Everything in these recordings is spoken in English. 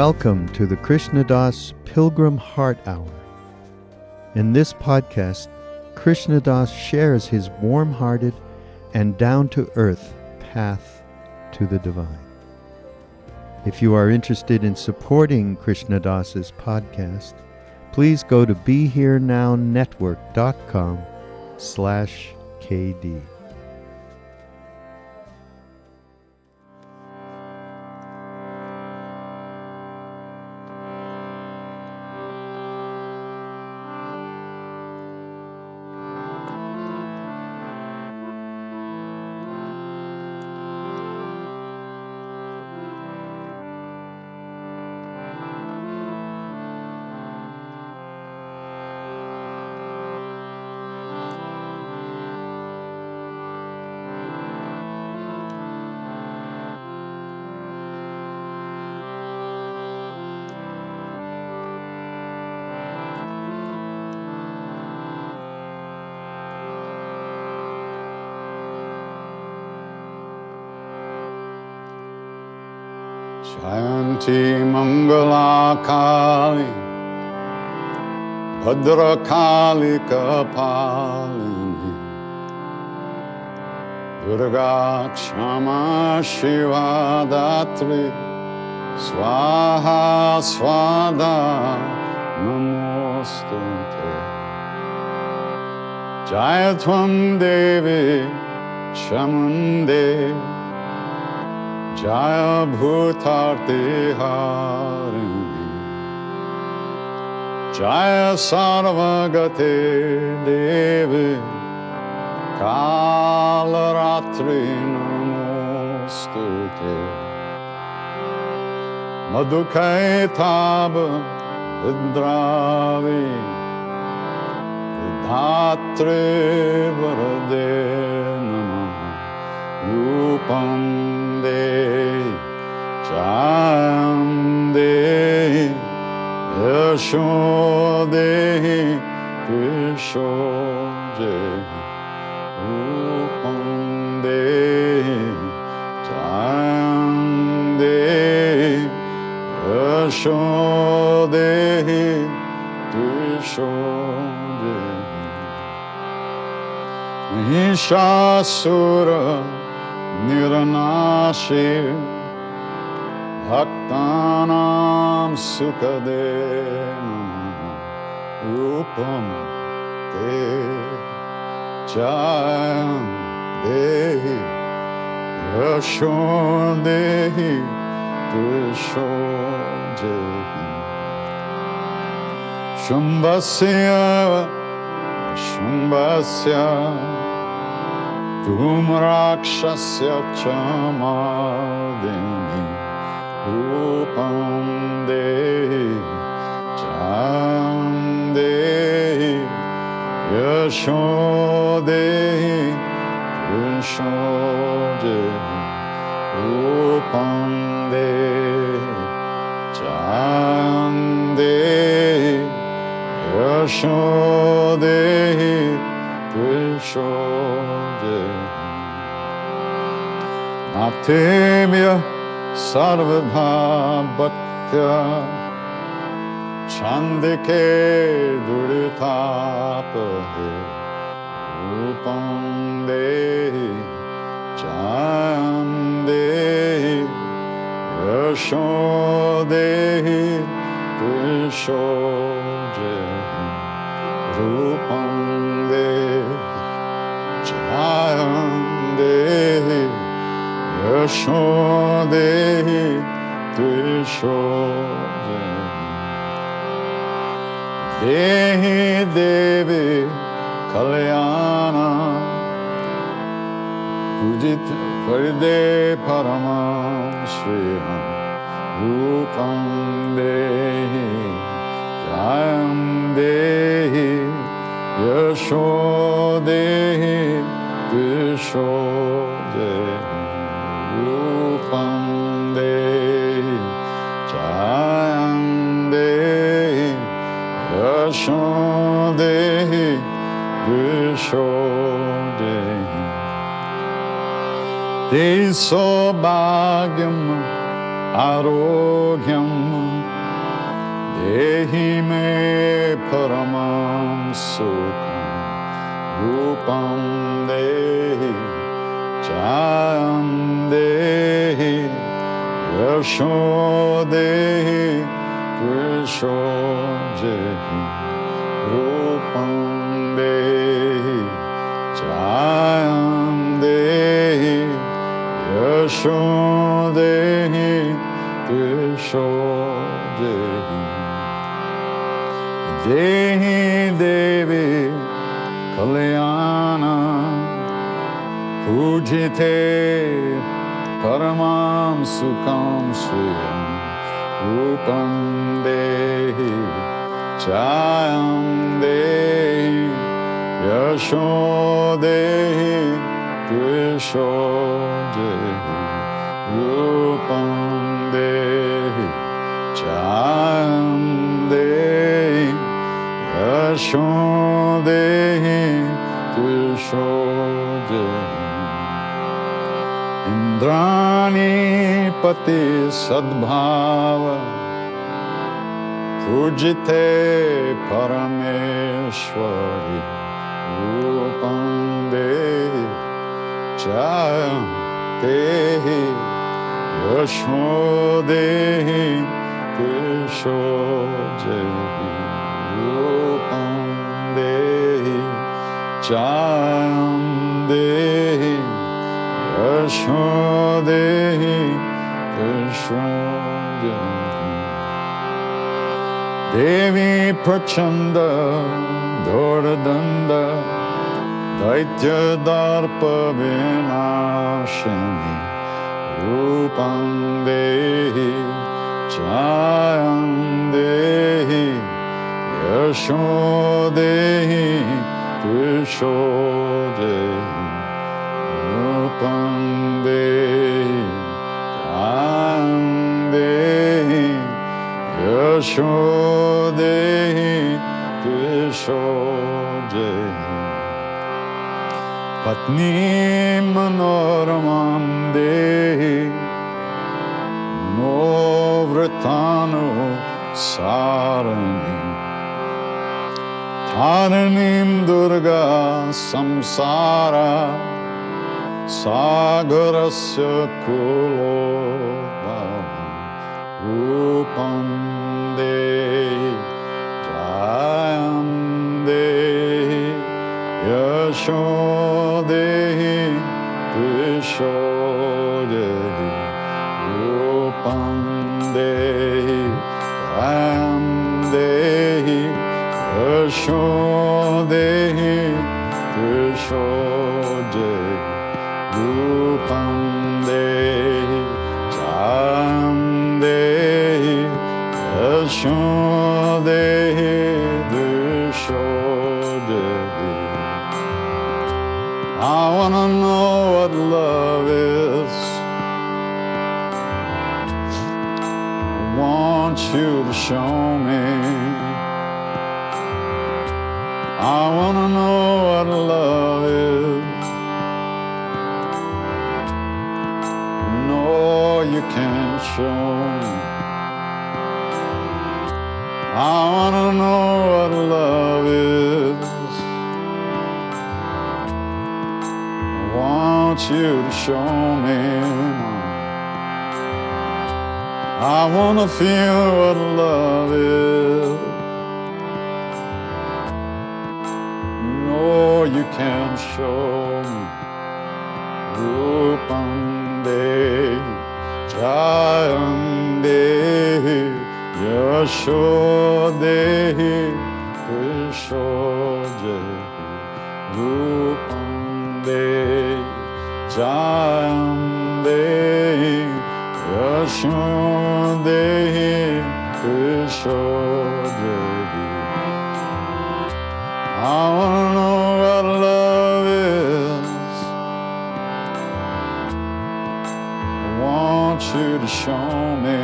Welcome to the Krishna Das Pilgrim Heart Hour. In this podcast, Krishna Das shares his warm-hearted and down-to-earth path to the divine. If you are interested in supporting Krishna Das's podcast, please go to BeHereNowNetwork.com/KD. Jayanti Mangala Kali Bhadra Kali Kapalini Durga Kshama Shiva Datri Swaha Swada Namostute Jayatvam Devi Chamunde Jaya Bhutarti Harini Jaya Sarvagate Devi Kalaratri Namostute Madhukai Tab Vidravi Vidhatri Varade Namaha Rupam Jayam Dehi Yashodehi Krishodehi Rupam Dehi Jayam Dehi Yashodehi Krishodehi Mahishasura Niranashi Bhaktanam Sukade Rupam Te Jayam Dehi Yashodehi Krishodehi Shumbhasya Tum Rakshasya Chamadini Rupam Dehi Jayam Dehi Yashodehi Krishodehi Rupam Dehi Jayam Dehi Yashodehi Krishodehi Natemya Sarvadha Bhaktya Chandike Duritapahe Rupam Dehi Jayam Dehi Yashodehi Krishodehi Rupam Dehi Jayam Dehi Yashodehi Krishodehi Dehi Devi Kalyana Pujit Paride Paramam Shriham Rupam Dehi Jayam Dehi Yashodehi Krishodehi Rupam Dehi Jayam Dehi Yashodehi Krishodehi Te Sobhagyam Arogyam Dehi me paramam sukham rupam dehi chayam dehi yasho dehi krisho dehi rupam dehi chayam dehi yasho dehi krisho dehi Dehi Devi Kalyana Pujite Paramam Sukham Shriyam Rupam Dehi Chayam Dehi Yasho Dehi Krisho Dehi Rupam Dehi Chayam Dehi Yasho Dehi Krisho Dehi Indrani Pati Sadbhava Pujite Parameshwari Rupam Dehi Chayam Dehi Yasho Dehi Krisho Dehi Rupam Dehi Chayam Dehi Yasho Dehi Krisho Dehi Devi Prachanda Doradanda Daitya Darpa Vinashini Rupam Dehi Chayam Dehi Yasho Dehi Krisho Dehi Rupam Dehi Chayam Dehi Yasho Dehi Krisho Dehi Patni Manoramam Dehi Vritano Sarani Dharanim Durga Samsara Sagarasya Kulobhava Rupam Dehi Jayam Dehi Yasho Dehi Krisho Dehi Rupam Dehi Jayam Dehi Yasho Dehi Krisho Dehi Rupam Dehi Jayam Dehi Yasho Dehi Krisho Dehi I wanna know what love is. I want you to show me. I wanna know what love is. No, you can't show me. I wanna know what love is. I want you to show me. I wanna feel what love is. No, you can't show me. Rupam Dehi Jayam Dehi Yasho Dehi Krisho Dehi Rupam Dehi Jayam Dehi Yasho Dehi Krisho Dehi I wanna know what love is. I want you to show me.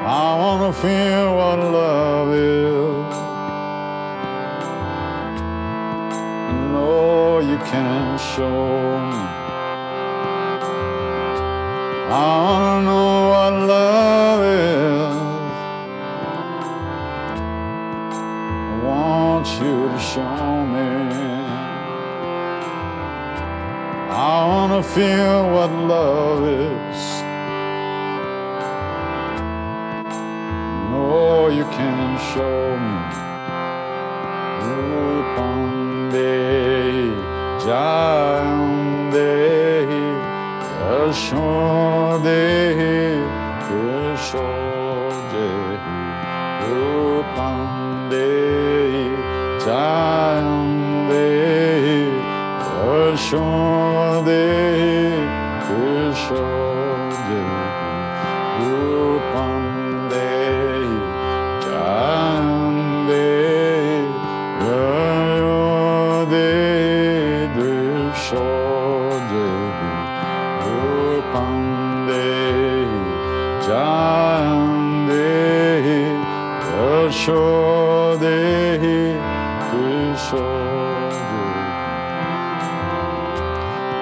I wanna feel what love is. No, you can't show me. I wanna know what love is. feel what love is. No, you can show me. Rupande Jayande Yashode Yashode Rupande Jayande Yashode Yashode Rupande Jayande Yayode Dishode Rupande Jayande Yashode Dishode.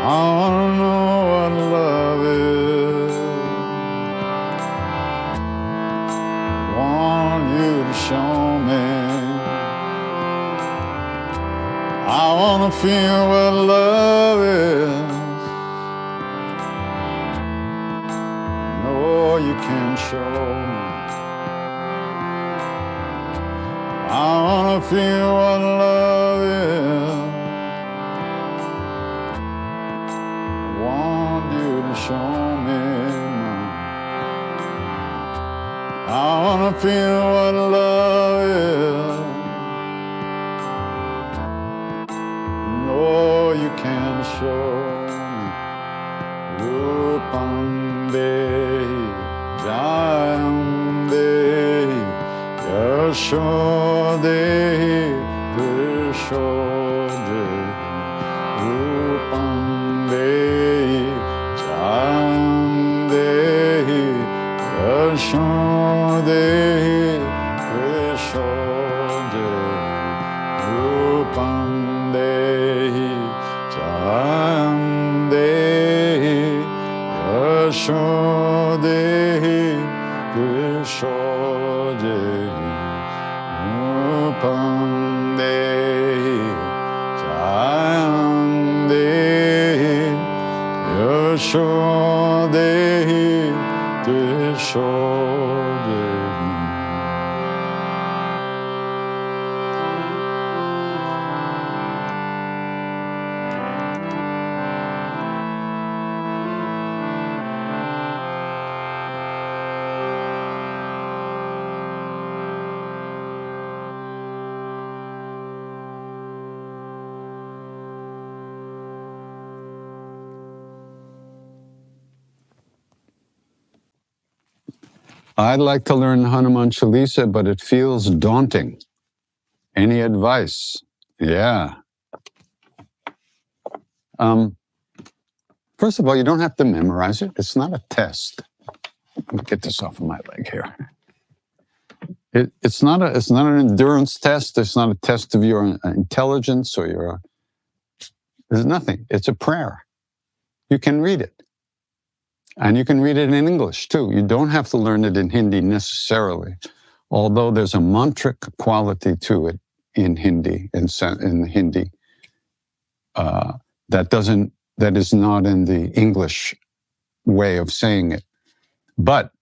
I wanna know what love is. Want you to show me. I wanna feel what love is. No, you can't show me. I wanna feel what love is. I want you to show me. I wanna feel what love is. No, you can't show me. Rupande Jayande Yashode Dishode Rupande Jayande Yashode Dishode Rupande Jayande Yashode Dishode Rupande Jayande Yashode Dishode. I'd like to learn Hanuman Chalisa, but it feels daunting. Any advice? Yeah. First of all, you don't have to memorize it. It's not a test. Let me get this off of my leg here. It's not an endurance test. It's not a test of your intelligence or your. There's nothing. It's a prayer. You can read it. And you can read it in English, too. You don't have to learn it in Hindi necessarily, although there's a mantric quality to it in Hindi, in Hindi, that is not in the English way of saying it. But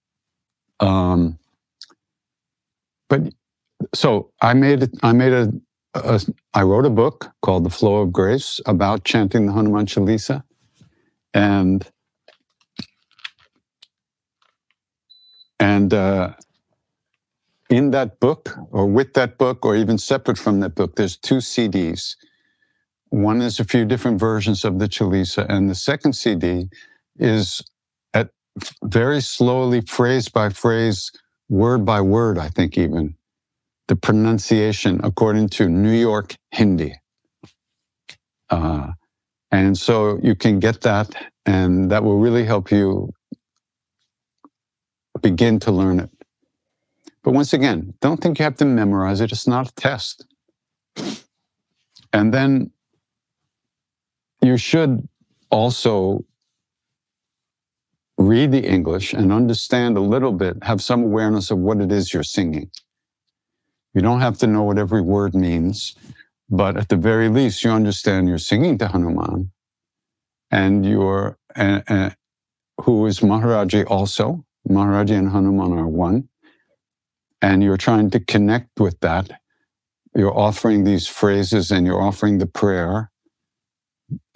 so I wrote a book called The Flow of Grace about chanting the Hanuman Chalisa, and in that book, or with that book, or even separate from that book, there's 2 CDs. One is a few different versions of the Chalisa, and the second CD is very slowly, phrase by phrase, word by word, I think even, the pronunciation according to New York Hindi. And so you can get that, and that will really help you begin to learn it. But once again, don't think you have to memorize it. It's not a test. And then you should also read the English and understand a little bit, have some awareness of what it is you're singing. You don't have to know what every word means, but at the very least, you understand you're singing to Hanuman, and you're who is Maharaj-ji also. Maharaj-ji and Hanuman are one, and you're trying to connect with that. You're offering these phrases and you're offering the prayer,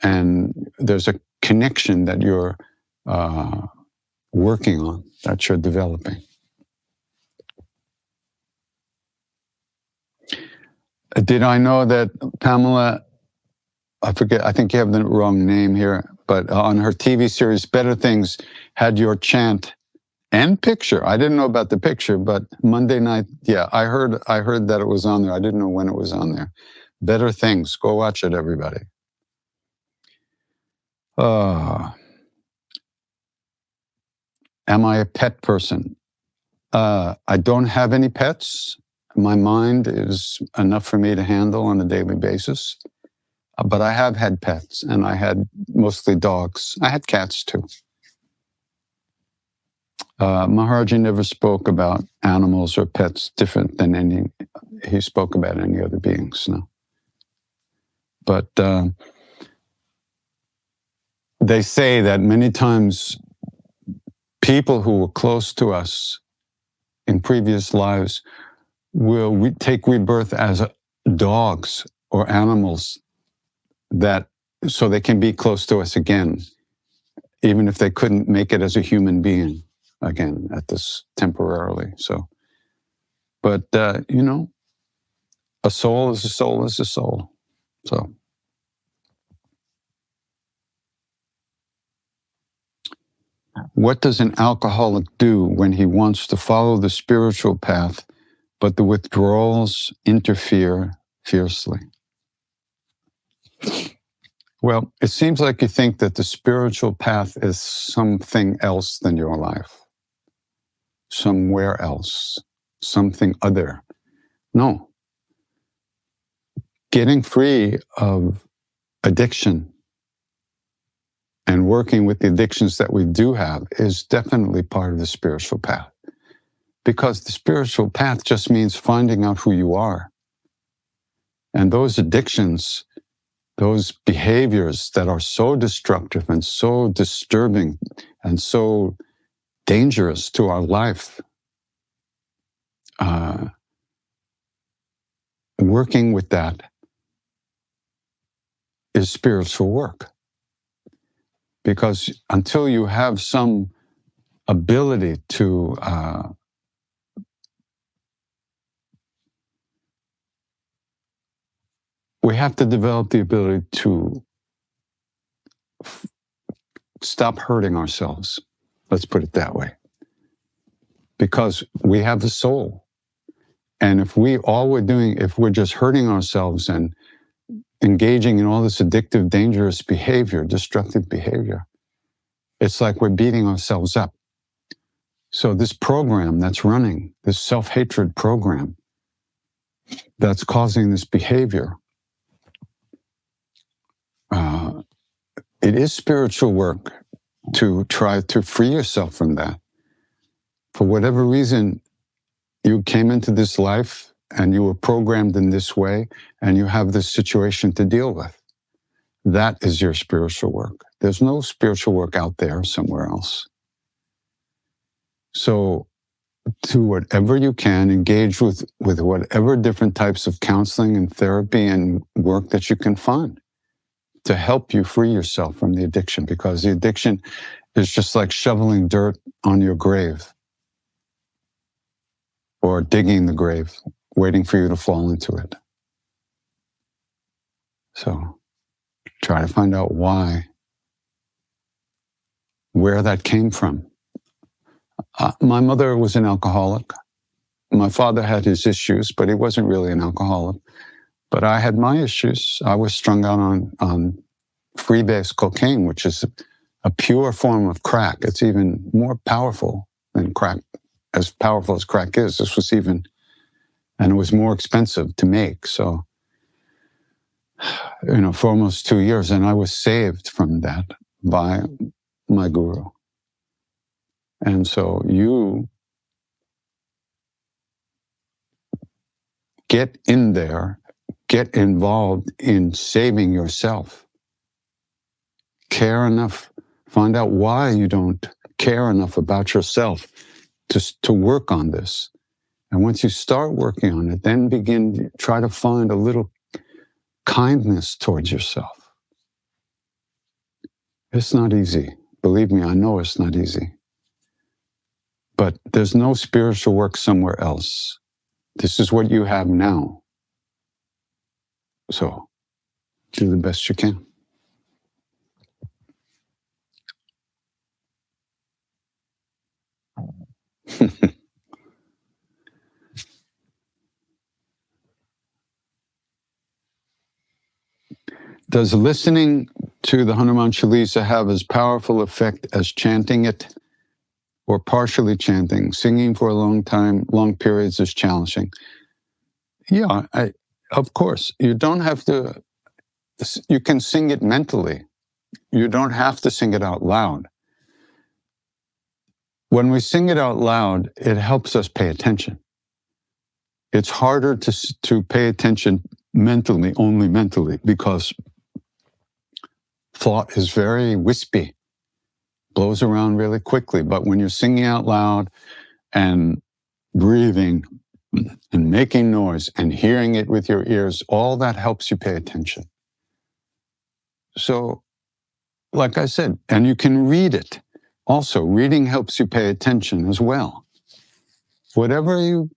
and there's a connection that you're working on, that you're developing. Did I know that Pamela, I forget, I think you have the wrong name here, but on her TV series, Better Things, had your chant and picture. I didn't know about the picture, but Monday night, yeah, I heard that it was on there. I didn't know when it was on there. Better Things. Go watch it, everybody. Am I a pet person? I don't have any pets. My mind is enough for me to handle on a daily basis. But I have had pets, and I had mostly dogs. I had cats too. Maharaj-ji never spoke about animals or pets different than he spoke about any other beings, no. But they say that many times people who were close to us in previous lives will take rebirth as dogs or animals, that so they can be close to us again, even if they couldn't make it as a human being again at this temporarily. So, but a soul is a soul is a soul. So, what does an alcoholic do when he wants to follow the spiritual path, but the withdrawals interfere fiercely? Well, it seems like you think that the spiritual path is something else than your life, somewhere else, something other. No. Getting free of addiction and working with the addictions that we do have is definitely part of the spiritual path. Because the spiritual path just means finding out who you are. And those addictions, those behaviors that are so destructive and so disturbing and so dangerous to our life, working with that is spiritual work. Because until you have some ability to we have to develop the ability to stop hurting ourselves. Let's put it that way. Because we have the soul. And if we're just hurting ourselves and engaging in all this addictive, dangerous behavior, destructive behavior, it's like we're beating ourselves up. So this program that's running, this self-hatred program that's causing this behavior, it is spiritual work to try to free yourself from that. For whatever reason, you came into this life and you were programmed in this way, and you have this situation to deal with. That is your spiritual work. There's no spiritual work out there somewhere else. So do whatever you can, engage with whatever different types of counseling and therapy and work that you can find to help you free yourself from the addiction, because the addiction is just like shoveling dirt on your grave or digging the grave, waiting for you to fall into it. So try to find out where that came from. My mother was an alcoholic. My father had his issues, but he wasn't really an alcoholic. But I had my issues. I was strung out on freebase cocaine, which is a pure form of crack. It's even more powerful than crack. As powerful as crack is, and it was more expensive to make. So, for almost 2 years, and I was saved from that by my guru. And so you get in there, get involved in saving yourself. care enough. Find out why you don't care enough about yourself to work on this. And once you start working on it, then try to find a little kindness towards yourself. It's not easy. Believe me, I know it's not easy. But there's no spiritual work somewhere else. This is what you have now. So do the best you can. Does listening to the Hanuman Chalisa have as powerful effect as chanting it, or partially chanting? Singing for a long periods is challenging. Yeah, of course. You don't have to, you can sing it mentally. You don't have to sing it out loud. When we sing it out loud, it helps us pay attention. It's harder to pay attention mentally, only mentally, because thought is very wispy, blows around really quickly. But when you're singing out loud and breathing and making noise and hearing it with your ears, all that helps you pay attention. So, like I said, and you can read it. Also, reading helps you pay attention as well. Whatever you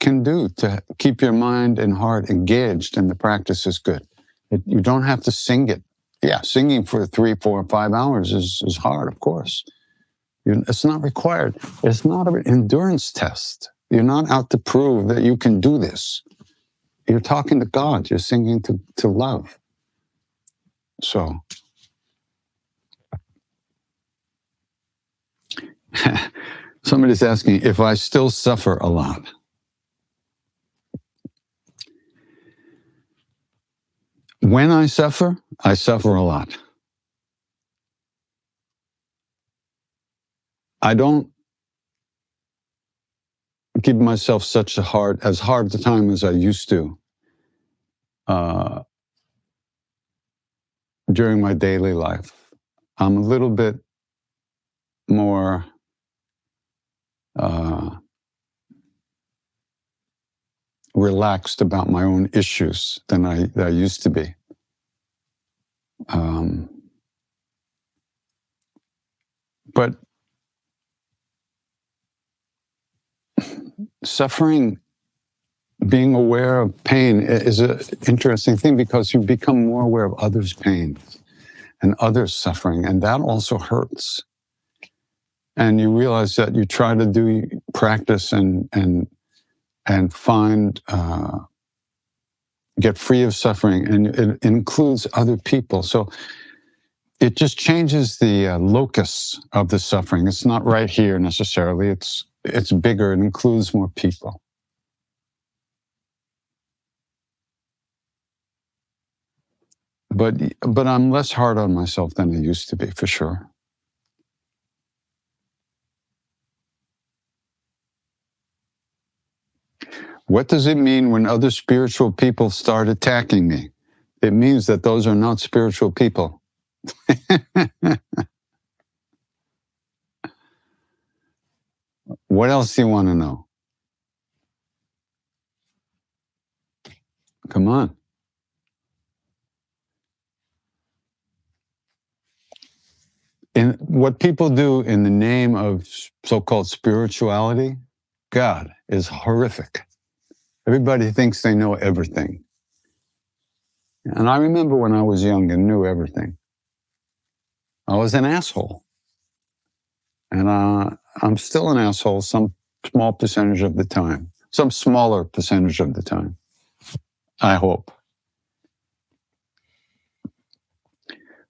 can do to keep your mind and heart engaged in the practice is good. You don't have to sing it. Yeah, singing for 3, 4, 5 hours is hard, of course. It's not required. It's not an endurance test. You're not out to prove that you can do this. You're talking to God. You're singing to love. So, somebody's asking if I still suffer a lot. When I suffer a lot. I don't give myself as hard a time as I used to during my daily life. I'm a little bit more relaxed about my own issues than I used to be. But suffering, being aware of pain is an interesting thing because you become more aware of others' pain and others' suffering, and that also hurts. And you realize that you try to do practice and find, get free of suffering, and it includes other people. So it just changes the locus of the suffering. It's not right here necessarily. It's bigger. It includes more people. But I'm less hard on myself than I used to be, for sure. What does it mean when other spiritual people start attacking me? It means that those are not spiritual people. What else do you want to know? Come on. And what people do in the name of so-called spirituality, God, is horrific. Everybody thinks they know everything. And I remember when I was young and knew everything. I was an asshole. And I'm still an asshole some small percentage of the time. Some smaller percentage of the time, I hope.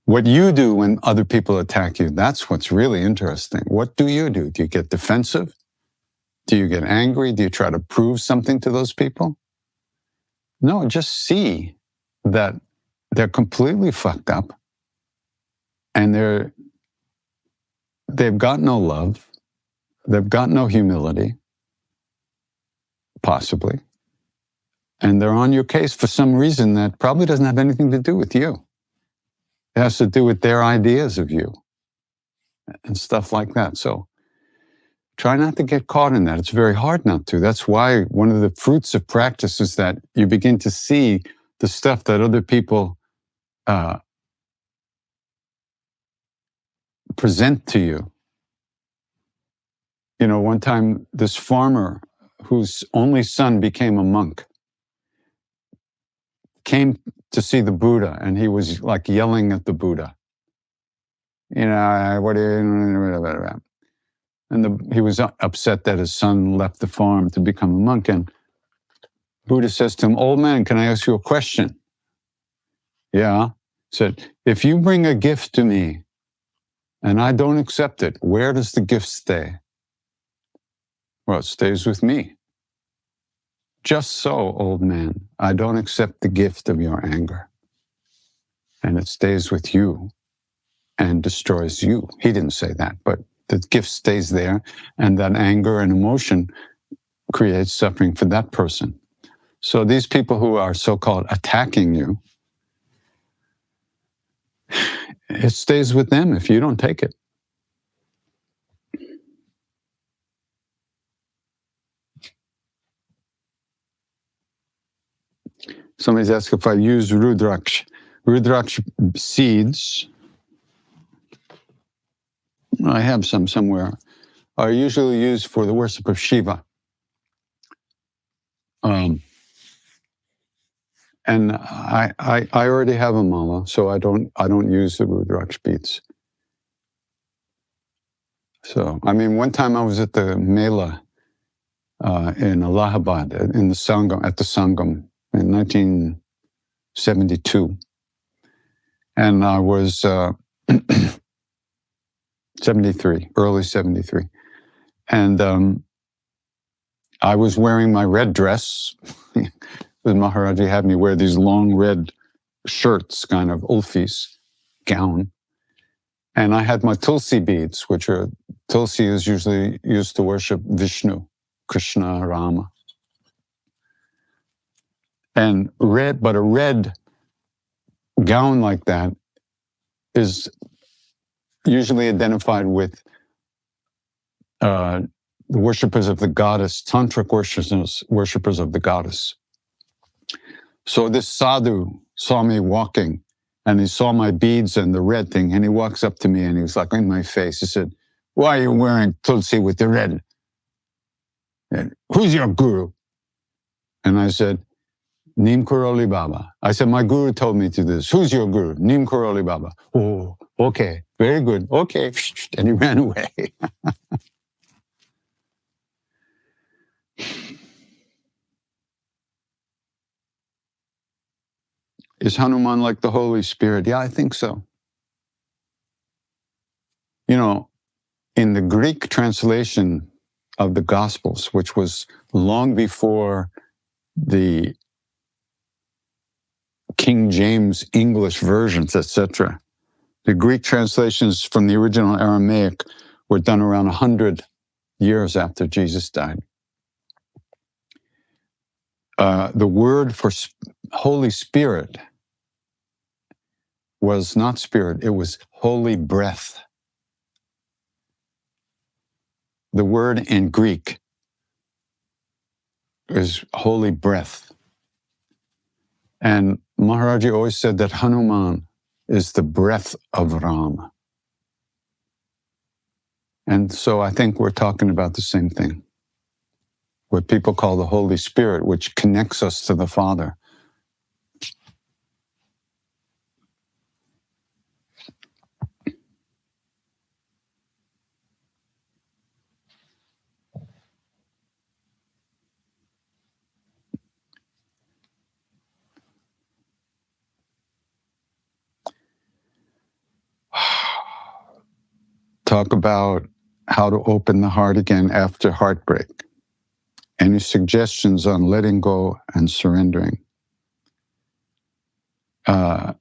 What you do when other people attack you, that's what's really interesting. What do? Do you get defensive? Do you get angry? Do you try to prove something to those people? No, just see that they're completely fucked up and they've got no love. They've got no humility, possibly. And they're on your case for some reason that probably doesn't have anything to do with you. It has to do with their ideas of you and stuff like that. So try not to get caught in that. It's very hard not to. That's why one of the fruits of practice is that you begin to see the stuff that other people present to you. You know, one time this farmer whose only son became a monk came to see the Buddha, and he was like yelling at the Buddha. You know, what do you... And he was upset that his son left the farm to become a monk. And Buddha says to him, "Old man, can I ask you a question?" "Yeah." He said, "If you bring a gift to me and I don't accept it, where does the gift stay?" "Well, it stays with me." "Just so, old man, I don't accept the gift of your anger. And it stays with you and destroys you." He didn't say that, but the gift stays there, and that anger and emotion creates suffering for that person. So these people who are so-called attacking you, it stays with them if you don't take it. Somebody's asked if I use Rudraksh. Rudraksh seeds, I have some somewhere, are usually used for the worship of Shiva. And I already have a mala, so I don't use the Rudraksh beads. So, I mean, one time I was at the Mela in Allahabad, in the Sangam, at the Sangam in 1972. And I was 73, early 73. And I was wearing my red dress. The maharaj-ji had me wear these long red shirts, kind of ulfis, gown. And I had my tulsi beads, which are, tulsi is usually used to worship Vishnu, Krishna, Rama. And but a red gown like that is usually identified with the worshippers of the goddess, tantric worshippers of the goddess. So this sadhu saw me walking, and he saw my beads and the red thing, and he walks up to me and he was like in my face. He said, "Why are you wearing tulsi with the red? And who's your guru?" And I said, "Neem Karoli Baba." I said, "My guru told me to do this." "Who's your guru?" "Neem Karoli Baba." "Oh, okay, very good, okay." And he ran away. Is Hanuman like the Holy Spirit? Yeah, I think so. You know, in the Greek translation of the Gospels, which was long before the King James English versions, etc., the Greek translations from the original Aramaic were done around 100 years after Jesus died. The word for Holy Spirit was not spirit, it was holy breath. The word in Greek is holy breath. And Maharaj-ji always said that Hanuman is the breath of Rama. And so I think we're talking about the same thing. What people call the Holy Spirit, which connects us to the Father. Talk about how to open the heart again after heartbreak. Any suggestions on letting go and surrendering? You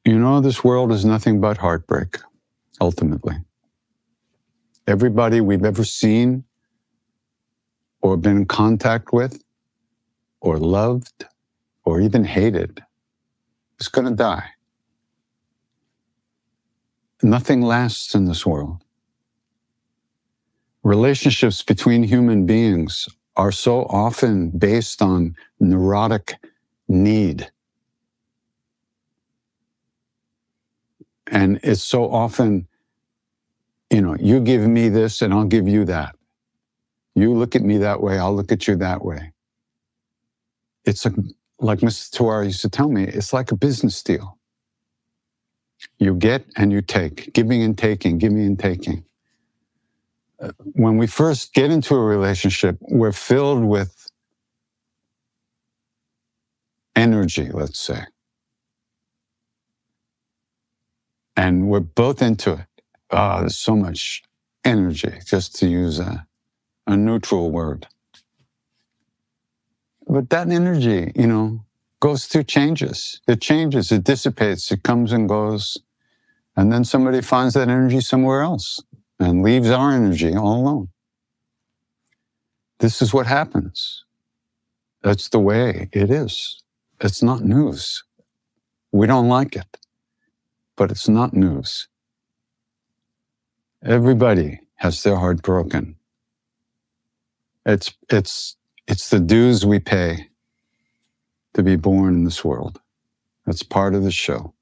know, this world is nothing but heartbreak, ultimately. Everybody we've ever seen or been in contact with or loved or even hated is going to die. Nothing lasts in this world. Relationships between human beings are so often based on neurotic need. And it's so often, you give me this and I'll give you that. You look at me that way, I'll look at you that way. It's like Mr. Tawara used to tell me, it's like a business deal. You get and you take, giving and taking, giving and taking. When we first get into a relationship, we're filled with energy, let's say. And we're both into it. There's so much energy, just to use a neutral word. But that energy, goes through changes. It changes, it dissipates, it comes and goes. And then somebody finds that energy somewhere else and leaves our energy all alone. This is what happens. That's the way it is. It's not news. We don't like it, but it's not news. Everybody has their heart broken. It's the dues we pay to be born in this world. That's part of the show.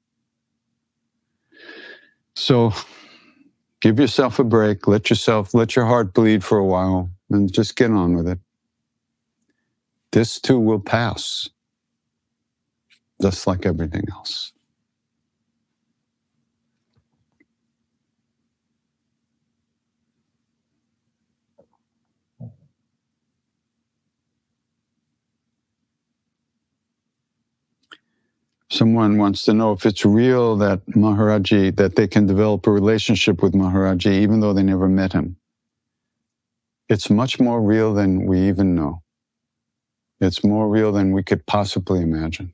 So give yourself a break, let your heart bleed for a while, and just get on with it. This too will pass, just like everything else. Someone wants to know if it's real that Maharaj-ji, that they can develop a relationship with Maharaj-ji even though they never met him. It's much more real than we even know. It's more real than we could possibly imagine.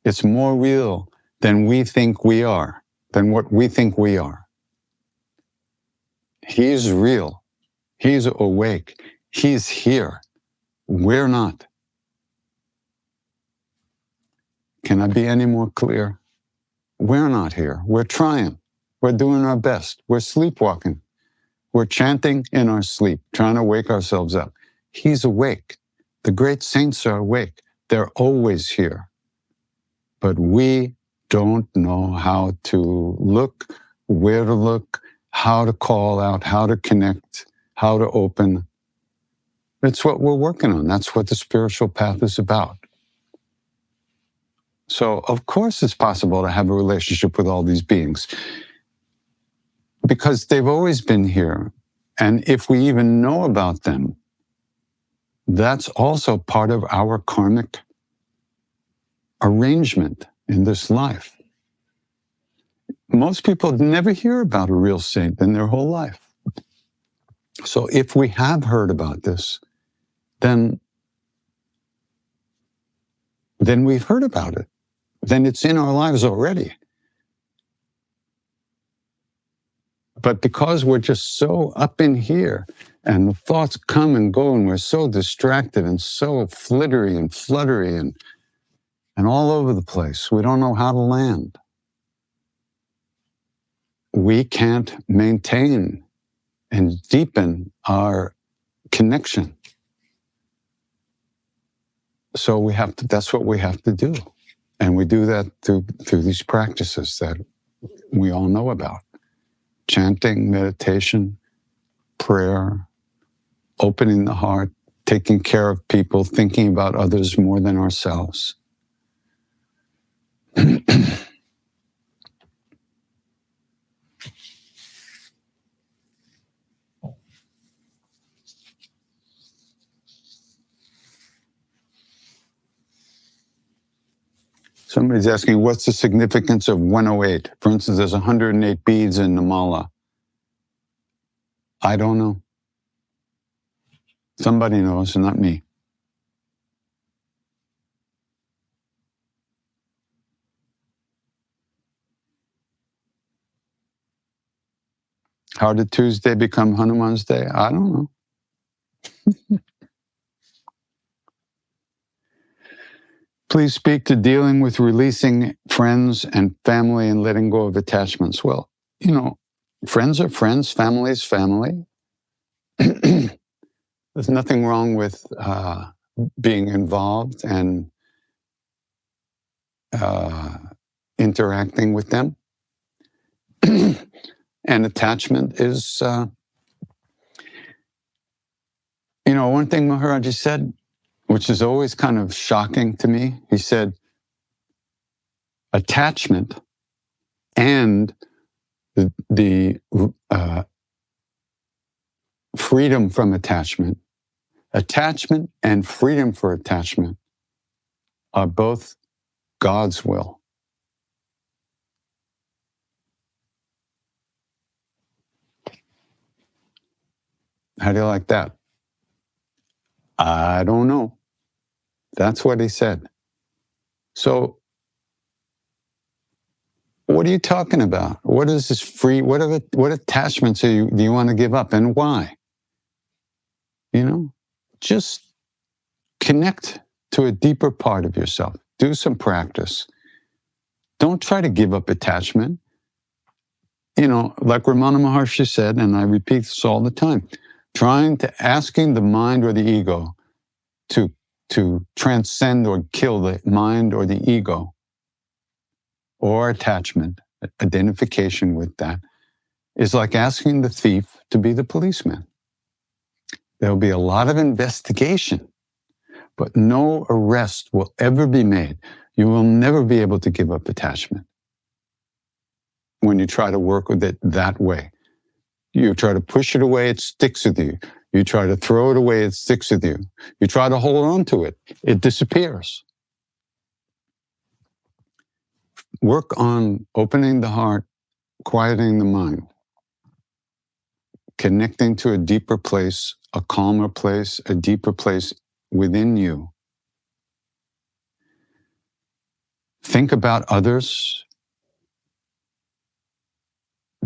It's more real than we think we are, than what we think we are. He's real. He's awake. He's here. We're not. Can I be any more clear? We're not here. We're trying. We're doing our best. We're sleepwalking. We're chanting in our sleep, trying to wake ourselves up. He's awake. The great saints are awake. They're always here. But we don't know how to look, where to look, how to call out, how to connect, how to open. It's what we're working on. That's what the spiritual path is about. So, of course, it's possible to have a relationship with all these beings because they've always been here. And if we even know about them, that's also part of our karmic arrangement in this life. Most people never hear about a real saint in their whole life. So if we have heard about this, then we've heard about it. Then it's in our lives already. But because we're just so up in here and the thoughts come and go and we're so distracted and so flittery and fluttery and all over the place, we don't know how to land. We can't maintain and deepen our connection. So that's what we have to do. And we do that through these practices that we all know about. Chanting, meditation, prayer, opening the heart, taking care of people, thinking about others more than ourselves. Somebody's asking, what's the significance of 108? For instance, there's 108 beads in the mala. I don't know. Somebody knows, not me. How did Tuesday become Hanuman's Day? I don't know. Please speak to dealing with releasing friends and family and letting go of attachments. Well, friends are friends, family is family. There's nothing wrong with being involved and interacting with them. And attachment is, one thing Maharaj-ji said, which is always kind of shocking to me. He said, attachment and the freedom from attachment and freedom for attachment are both God's will. How do you like that? I don't know. That's what he said. So, what are you talking about? What is this free? What attachments do you want to give up, and why? Just connect to a deeper part of yourself. Do some practice. Don't try to give up attachment. Like Ramana Maharshi said, and I repeat this all the time, asking the mind or the ego to transcend or kill the mind or the ego or attachment, identification with that, is like asking the thief to be the policeman. There'll be a lot of investigation, but no arrest will ever be made. You will never be able to give up attachment when you try to work with it that way. You try to push it away, it sticks with you. You try to throw it away, it sticks with you. You try to hold on to it, it disappears. Work on opening the heart, quieting the mind, connecting to a deeper place, a calmer place, a deeper place within you. Think about others.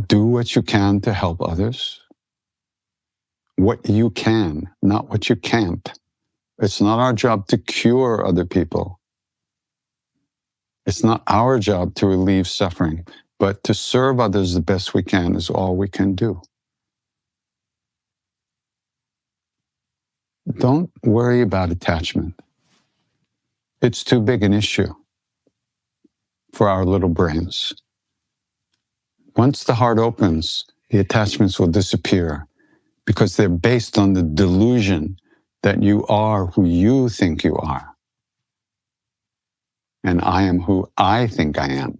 Do what you can to help others. What you can, not what you can't. It's not our job to cure other people. It's not our job to relieve suffering, but to serve others the best we can is all we can do. Don't worry about attachment. It's too big an issue for our little brains. Once the heart opens, the attachments will disappear because they're based on the delusion that you are who you think you are. And I am who I think I am.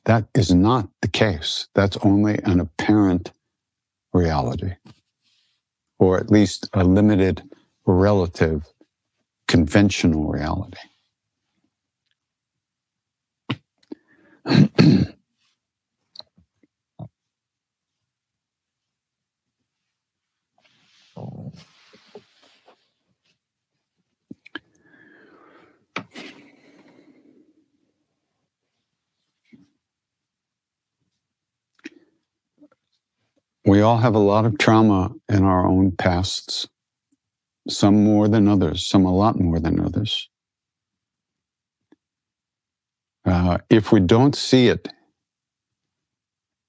That is not the case. That's only an apparent reality, or at least a limited, relative, conventional reality. We all have a lot of trauma in our own pasts, some more than others, some a lot more than others. If we don't see it,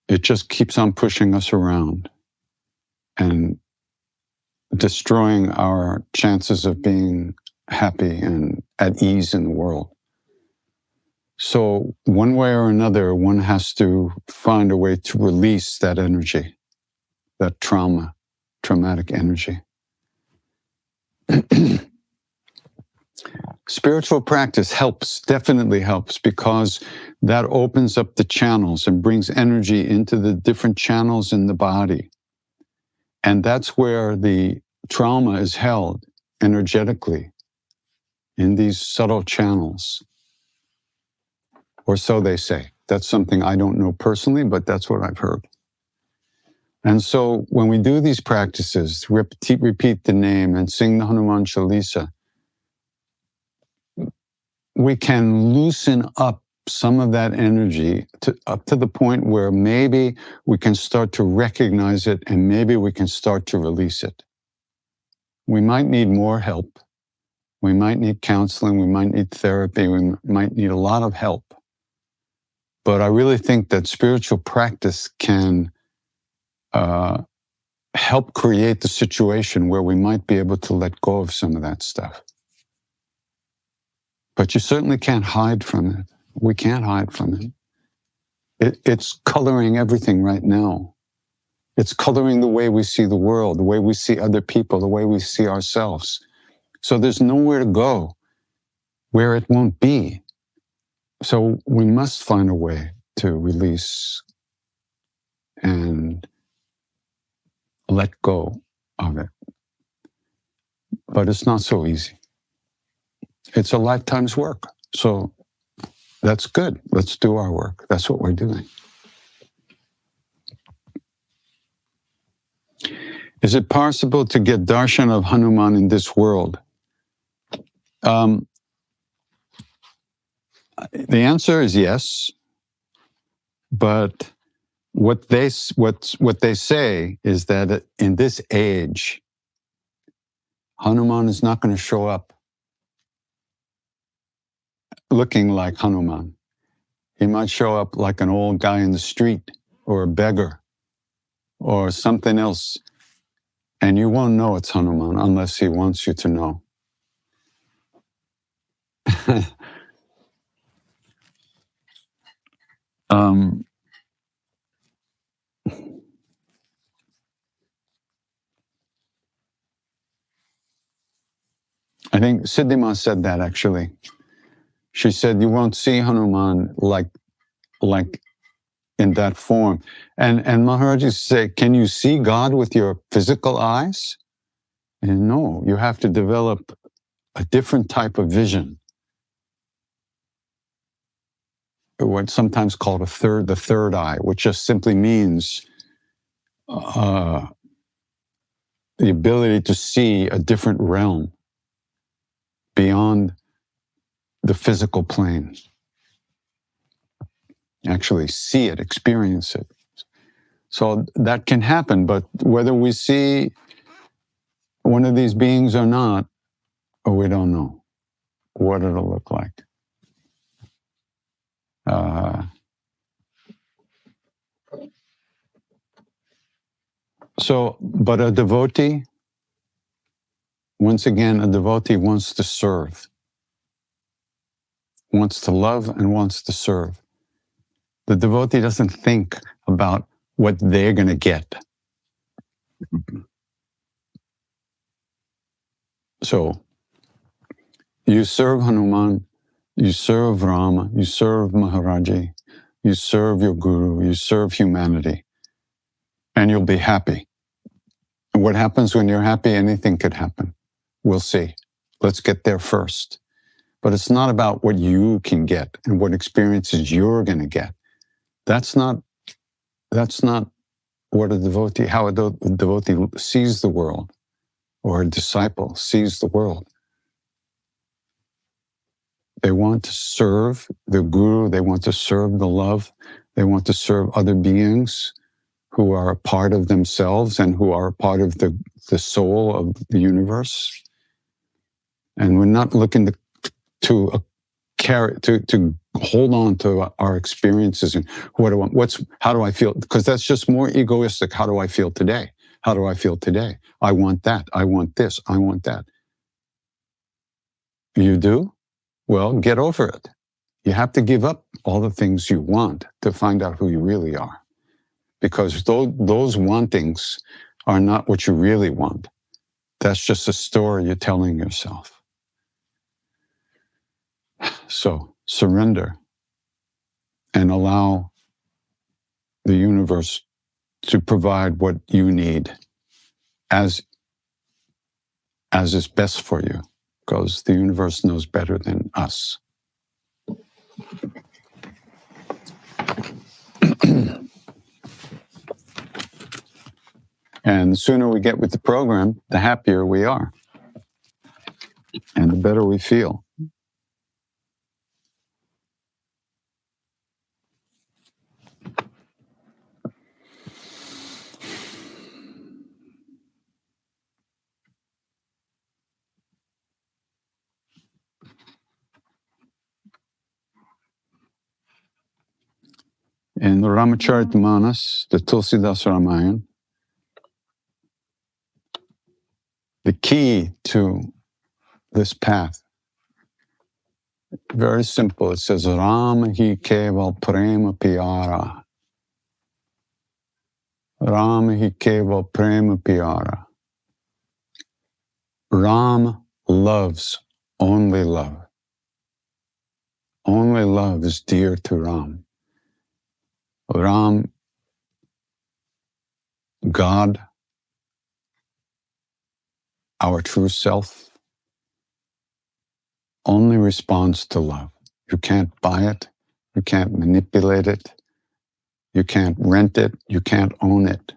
it just keeps on pushing us around and destroying our chances of being happy and at ease in the world. So one way or another, one has to find a way to release that energy, that traumatic energy. Spiritual practice definitely helps, because that opens up the channels and brings energy into the different channels in the body. And that's where the trauma is held energetically, in these subtle channels. Or so they say. That's something I don't know personally, but that's what I've heard. And so when we do these practices, repeat the name and sing the Hanuman Chalisa, we can loosen up some of that energy up to the point where maybe we can start to recognize it and maybe we can start to release it. We might need more help, We might need counseling, we might need therapy, we might need a lot of help. But I really think that spiritual practice can help create the situation where we might be able to let go of some of that stuff. But you certainly can't hide from it. We can't hide from it. It's coloring everything right now. It's coloring the way we see the world, the way we see other people, the way we see ourselves. So there's nowhere to go where it won't be. So we must find a way to release and let go of it. But it's not so easy. It's a lifetime's work. So that's good. Let's do our work. That's what we're doing. Is it possible to get darshan of Hanuman in this world? The answer is yes. But what they say is that in this age, Hanuman is not going to show up looking like Hanuman. He might show up like an old guy in the street or a beggar or something else. And you won't know it's Hanuman unless he wants you to know. I think Siddhima said that actually. She said, you won't see Hanuman like in that form. And Maharaj-ji say, can you see God with your physical eyes? And no, you have to develop a different type of vision. What's sometimes called the third eye, which just simply means the ability to see a different realm beyond the physical plane. Actually see it, experience it. So that can happen, but whether we see one of these beings or not, we don't know what it'll look like. But a devotee, once again, a devotee wants to serve, wants to love and wants to serve. The devotee doesn't think about what they're going to get. So you serve Hanuman, you serve Rama, you serve Maharaj-ji, you serve your guru, you serve humanity, and you'll be happy. And what happens when you're happy? Anything could happen. We'll see. Let's get there first. But it's not about what you can get and what experiences you're going to get. That's not what how a devotee sees the world, or a disciple sees the world. They want to serve the guru, they want to serve the love, they want to serve other beings who are a part of themselves and who are a part of the soul of the universe. And we're not looking to hold on to our experiences and how do I feel? Because that's just more egoistic. How do I feel today? How do I feel today? I want that. I want this. I want that. You do? Well, get over it. You have to give up all the things you want to find out who you really are. Because those wantings are not what you really want. That's just a story you're telling yourself. So surrender and allow the universe to provide what you need as is best for you, because the universe knows better than us. And the sooner we get with the program, the happier we are, and the better we feel. In the Ramacharita-manas, the Tulsidas Ramayana, the key to this path, very simple. It says, Rama hi keval prema pyara. Rama hi keval prema pyara. Ram loves only love. Only love is dear to Ram. Ram, God, our true self, only responds to love. You can't buy it. You can't manipulate it. You can't rent it. You can't own it.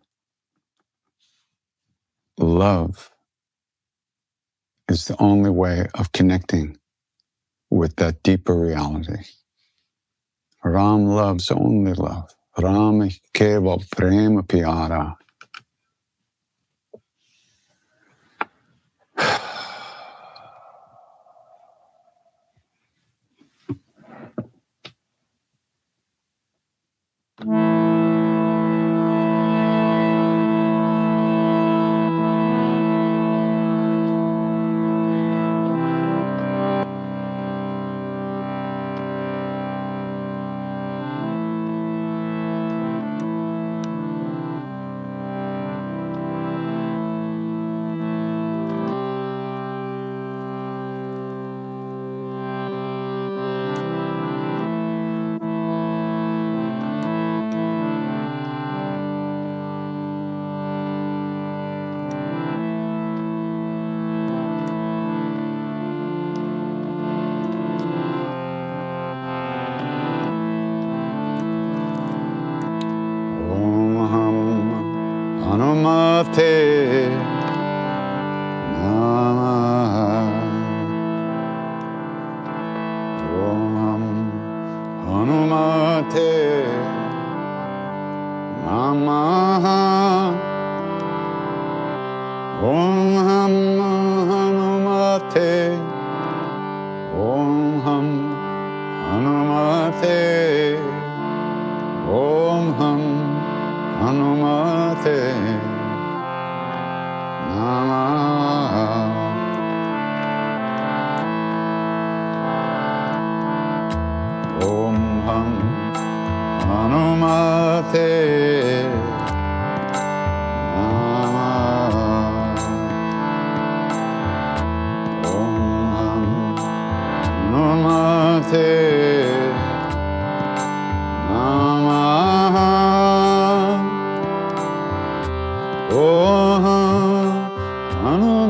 Love is the only way of connecting with that deeper reality. Ram loves only love. Ram keval prema pyara. Hanumate Namah. Om Hanumate Namah. Om Hanumate. Om Hanumate. Om Hanumate Namah. Om Hanumate Namah. Om Hanumate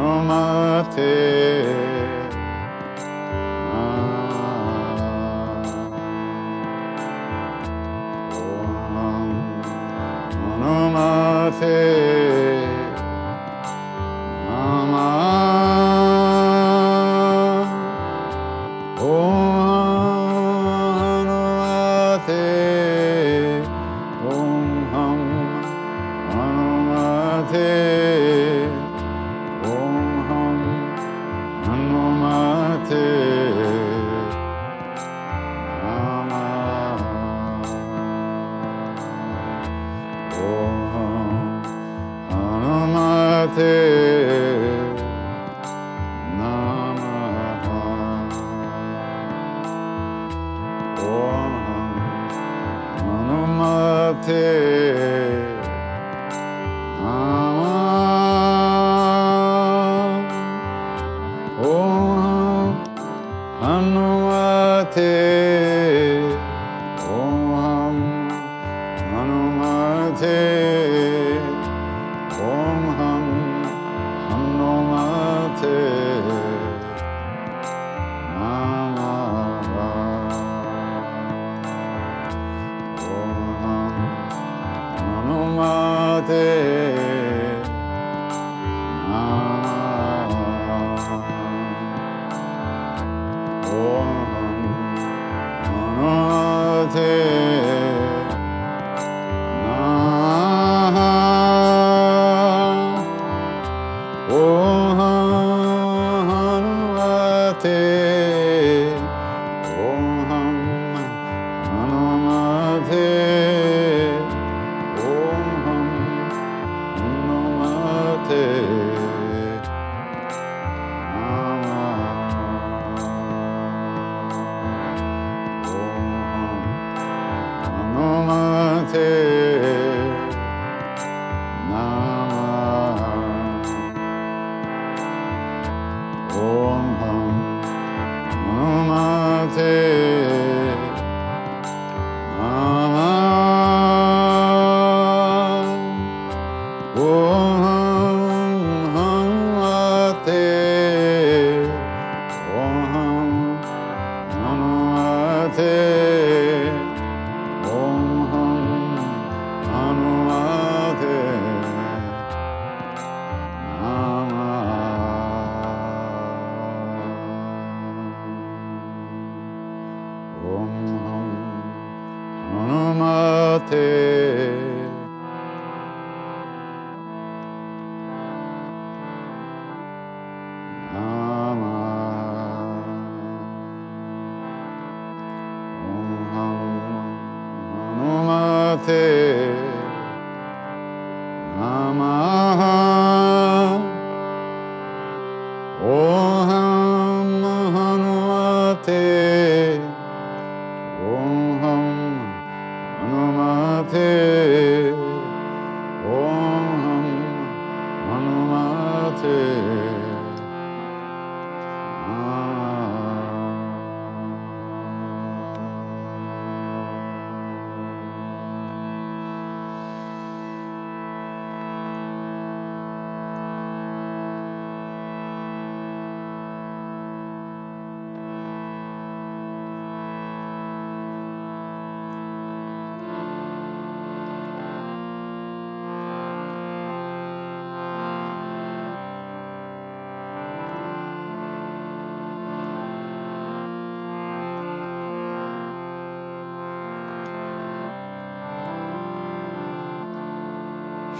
Hanumate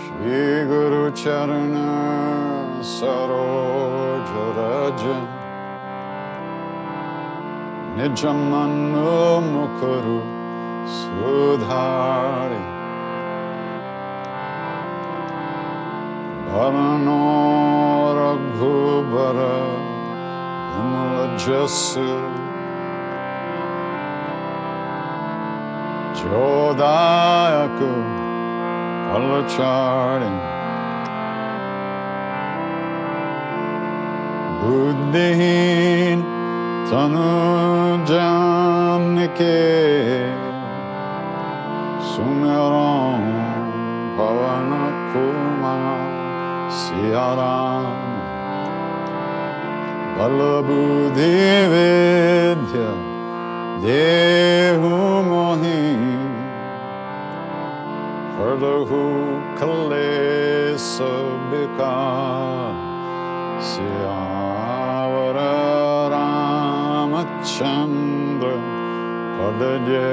Shri Guru Charana Saroja Raja Nijamano Mukuru Sudhari Bharano Raghubara Vimala Jasu Jodayaku Palachari Buddhihin Tanu Janike Sumeram Pavana Kuma Siaram Balabudhi vidya dehu mohi Hardahu kalesa bika Siyavara Ramachandra Padaje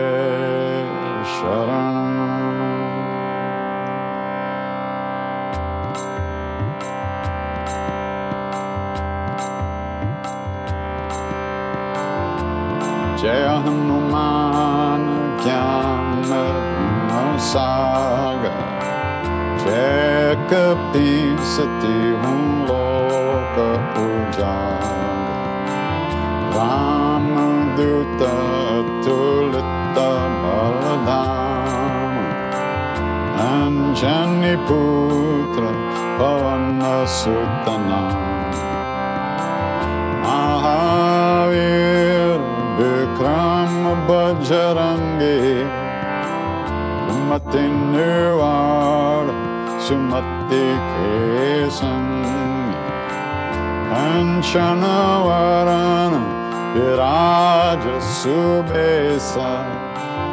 Sharanam. Jaya Hanuman Gyan Saga Jai Kapi Sati Hum Loka Ujaga Ramaduta Tulita Baladama Anjani Putra Pavana Sutana Mahavir Vikram Bajrangi Kumati Nirvana Sumati Kesan Kanchana Varana Viraja Subesa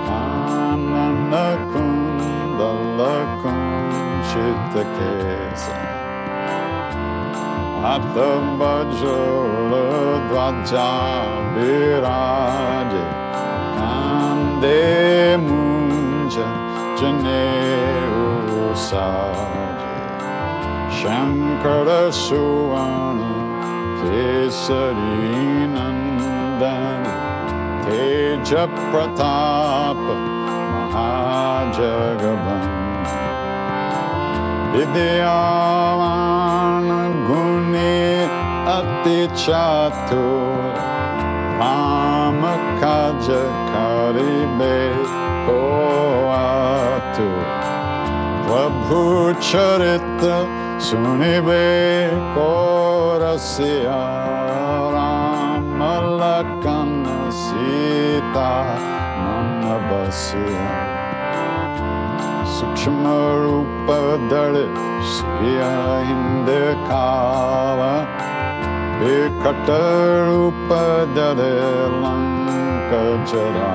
Ananda Kundala Kunchita Kesa Atta Bajula Dvaja Viraja Kande Munja Jane Usaja Shankara Suvana Kesari Nandana Teja Pratapa Mahajagaban Vidyavana Guni Ati Chatur Rama Kaja Karibe Koatur Prabhu Charita Sunibe Korasya Rama Lakana Sita Manabasya Sukshma Rupa Dale Sriya Hindekava Vikata Rupa Dale Lanka Jara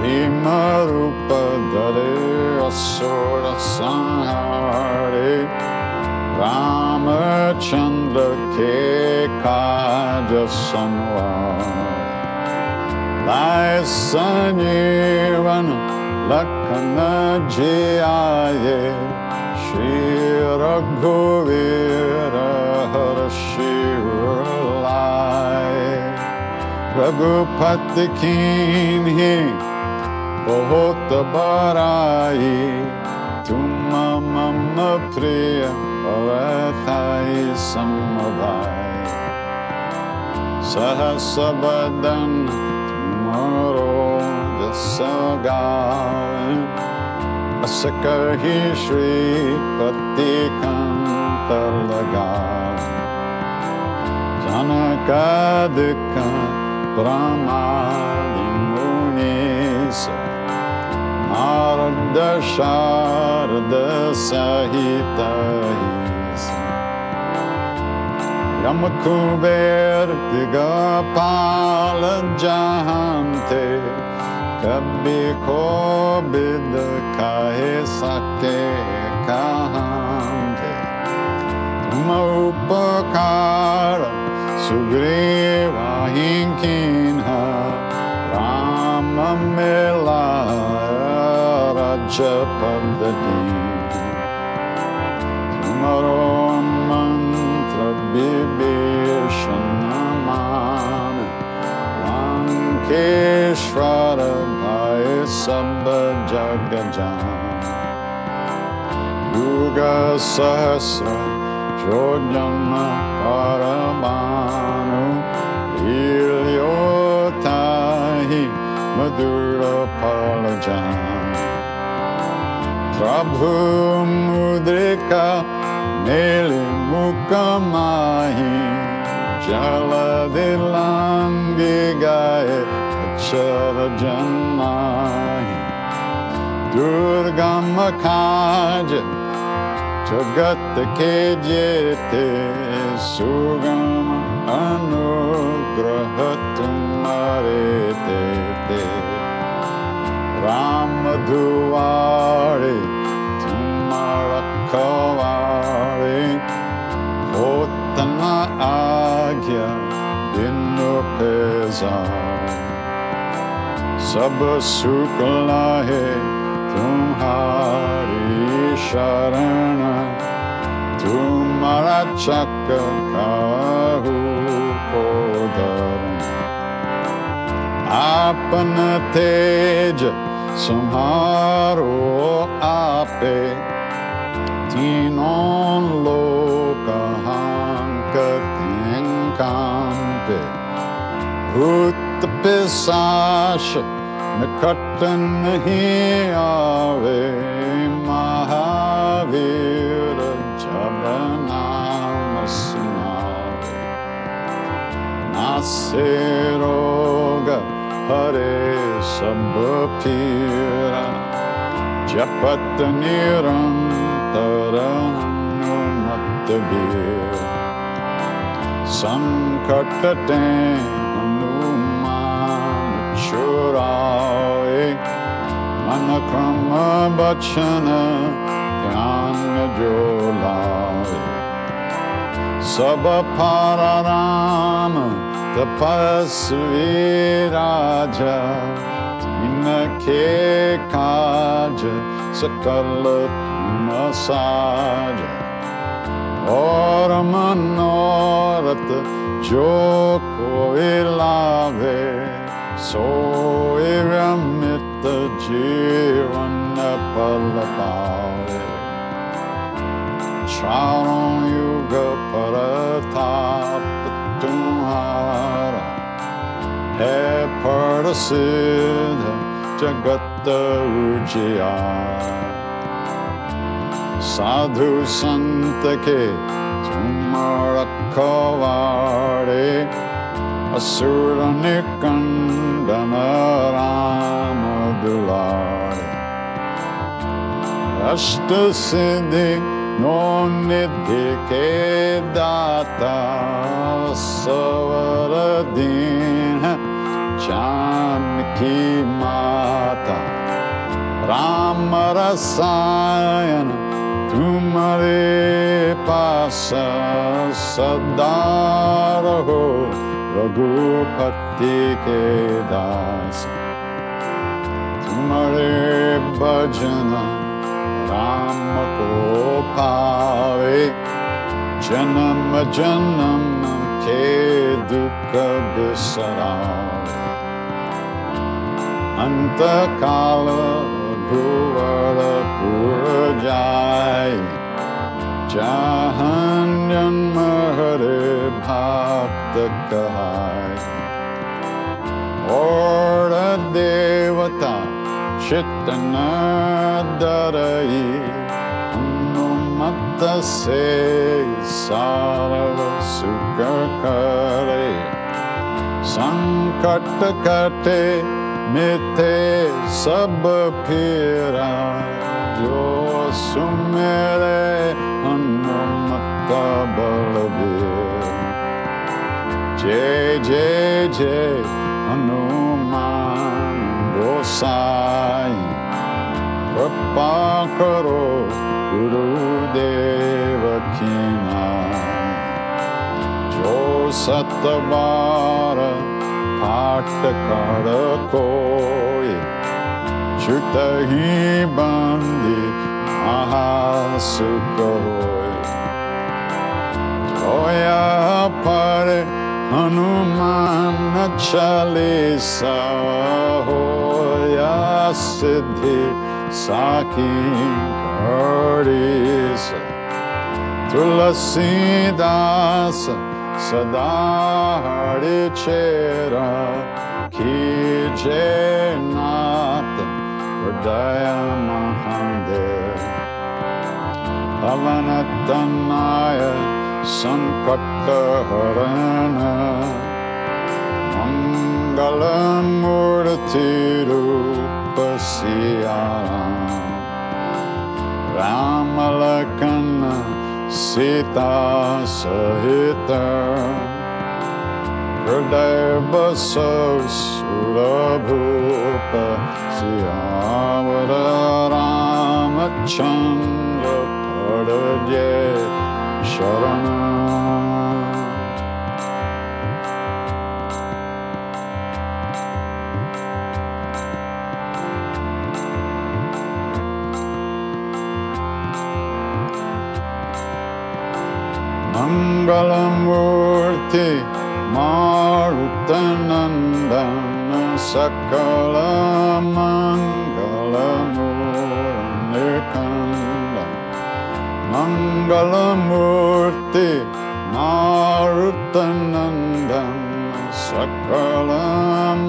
Bhima Rupa Dare Asura Sanhare Ramachandra Ke Kaja Sanwar Lai Sanjivana Lakana Jiyaye Shri Raghuvira Harshirlai Raghupati Kinhi Bahut Barai Tumma Mama Priya Bhavatai Samavai Sahasabadan Tumaro Jasagai Asakahi Shri Pati Kantalagai Janakadika Brahmadi Munisa Narada Sharada Sahita Hisa Yamakuber Digapala Jahante Kabhi ko bid kahe sake kahante Tuma upakara sugriva hinkinha Rama melaya raja padati Tumaro mantra bibhishanamana Lankeshvara bhai sabba jagajan Yuga sahasra jodhyama paramanu Ilyotahi madura palajan Prabhu mudrika mele mukamahi Jaladilangi gaye achara janmahi Durgama kaja Jagat ke jete sugam anugraha tumhare dete, Ram duare tumhara kavare, hotana agya binu pesar, sab sukh lahe tumhari sharana, tumhara chakra kahu ko dharan, apna tej samharo ape, tinon lokahanka tinkampe, bhut pisasha nikatan nahi aave, Mahavir jabanam smave, nase roga hare sab pira, japat nirantara hanumat-bir, sankatate Hanuman Chalisa, manakrama bachana dhyan jo laye, sab pararam tapasvi raja, inke kaj sakal masaja, aur manorat jo koi lave, soe ramit jivan pal paave, charon yuga paratap tumhara, hai parasiddha jagat ujiyar, sadhu sant ke tum rakhwale, asura nikandana rama dulare, ashta siddhi no nidhi ke data, savara din chant ki mata, Rama rasayana tumhare pasa, sada raho Raghupati ke das, tumhare bhajana Rama ko paave, janam janam ke dukha bisarave, anta kala bhuvara purajai, jahan janma hare bhakta kahai, orda devata chitana darai, hanumatta se sarva sukha kare, sankat kate mite sab phira, jo sumere hanumatta balabir, jai jai jai Hanuman Gosai, kripa karo Gurudeva kinai, jo satvara पाठ कर कोई, छुट ही बंदी महासुख होय, जोया पर हनुमान चालीसा, होया सिद्धि साकी घड़ी से, तुलसीदास सदा हरि चेरा, कीजे नाथ हृदय महादेव, पवन तनय संकट हरण, मंगल मूर्ति रूप Siya Ram, Ram Lakhan Sita Sahita Hridaya Surabhupa Siyavara Ramachandra Padadye Sharana. Mangalamurti Marutanandana Sakala Mangalamurnikanda Mangalamurti Marutanandana Sakala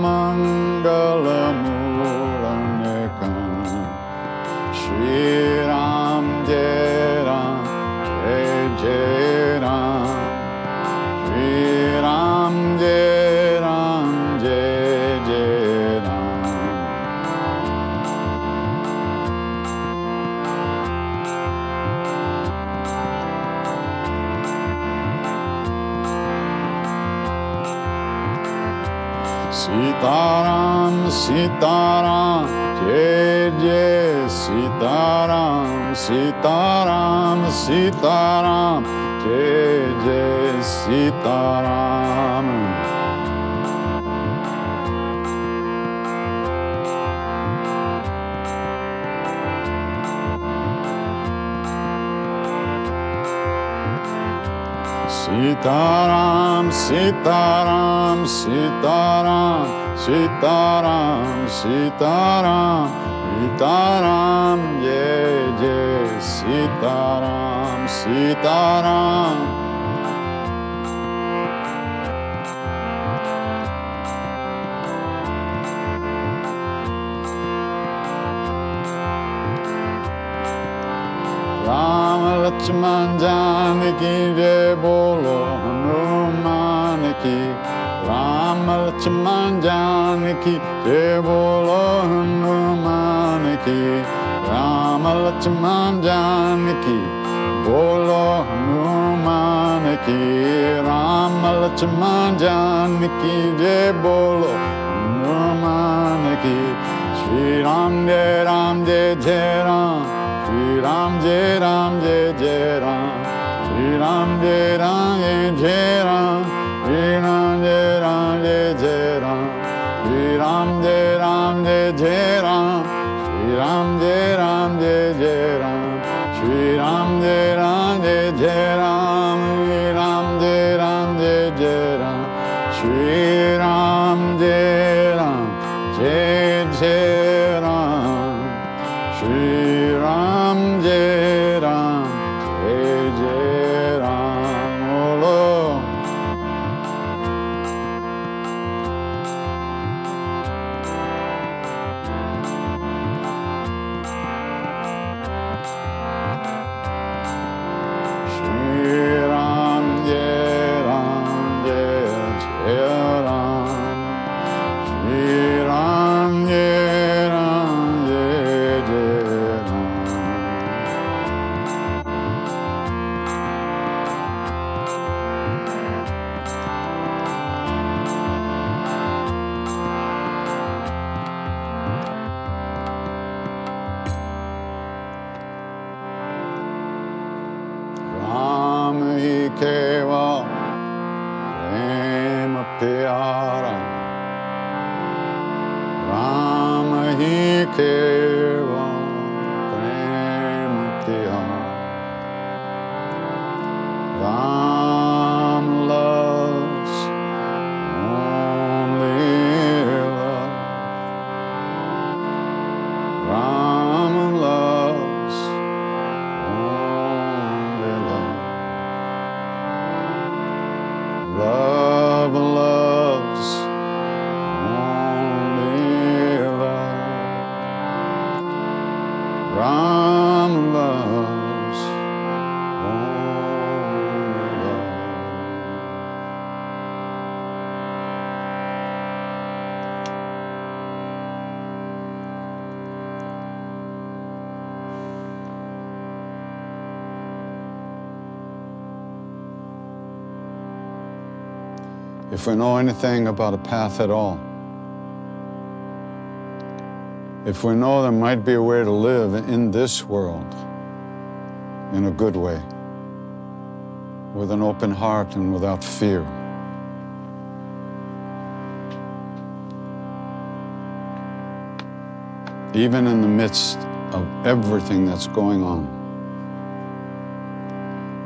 Mangalamurnikanda Shri Ram Jai Ram Jai Jai Ram Shri Ram Jai Ram Jai Jai Ram. Sitaram Sitaram Jai Jai Sitaram Sitaram Sitaram Jai Jai Sitaram. Sitaram Sitaram Sitaram Sitaram Sitaram Sitaram Jai Jai Sitaram Sitaram. Rama Lakshman Janaki Jai Bolo Hanuman Ki. Rama Lakshman Janaki Jai Bolo Hanuman Ki. Rama Lakshman Janaki Bolo Hanuman Ki. Rama Lakshman Janaki Jai Bolo Hanuman Ki. Shri Ram Jai Ram Jai Jai Ram Shri Ram Jai Ram Jai Jai Ram Shri Ram Jai Ram Jai Jai Ram Shri Ram Jai Ram Jai Jai Ram Shri Ram Jai Ram Jai Jai Ram Shri Ram Jai Ram Jai Jai Ram Shri Ram Jai Ram Jai Jai Ram Shri Ram Jai Ram Jai Jai Ram Shri Ram Jai Ram Jai Jai Ram. Olo. Shri Ram Jai Ram Jai Jai Ram Shri Ram Jai Ram Jai Jai Ram. Ram hi keval prem pyara. Ram hi keval prem pyara. Ram loves only love. Ram loves only love. Love loves only love. Ram loves only if we know anything about a path at all, if we know there might be a way to live in this world in a good way, with an open heart and without fear, even in the midst of everything that's going on,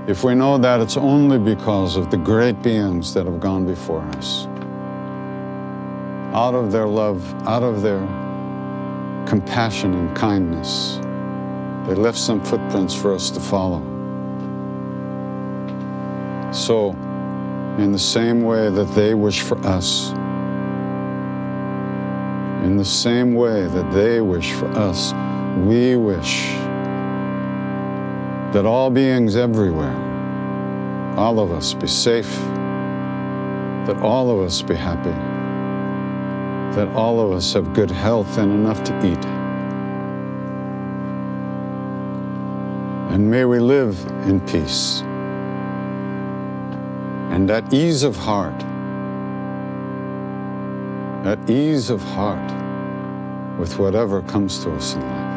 if we know that it's only because of the great beings that have gone before us, out of their love, out of their compassion and kindness, they left some footprints for us to follow. So, in the same way that they wish for us, in the same way that they wish for us, we wish that all beings everywhere, all of us be safe, that all of us be happy, that all of us have good health and enough to eat. And may we live in peace and at ease of heart, with whatever comes to us in life.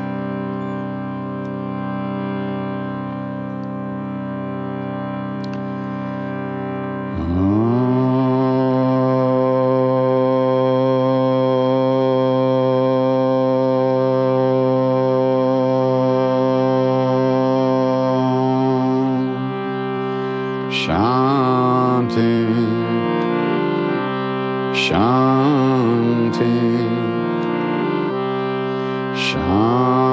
Shanti, Shanti, Shanti.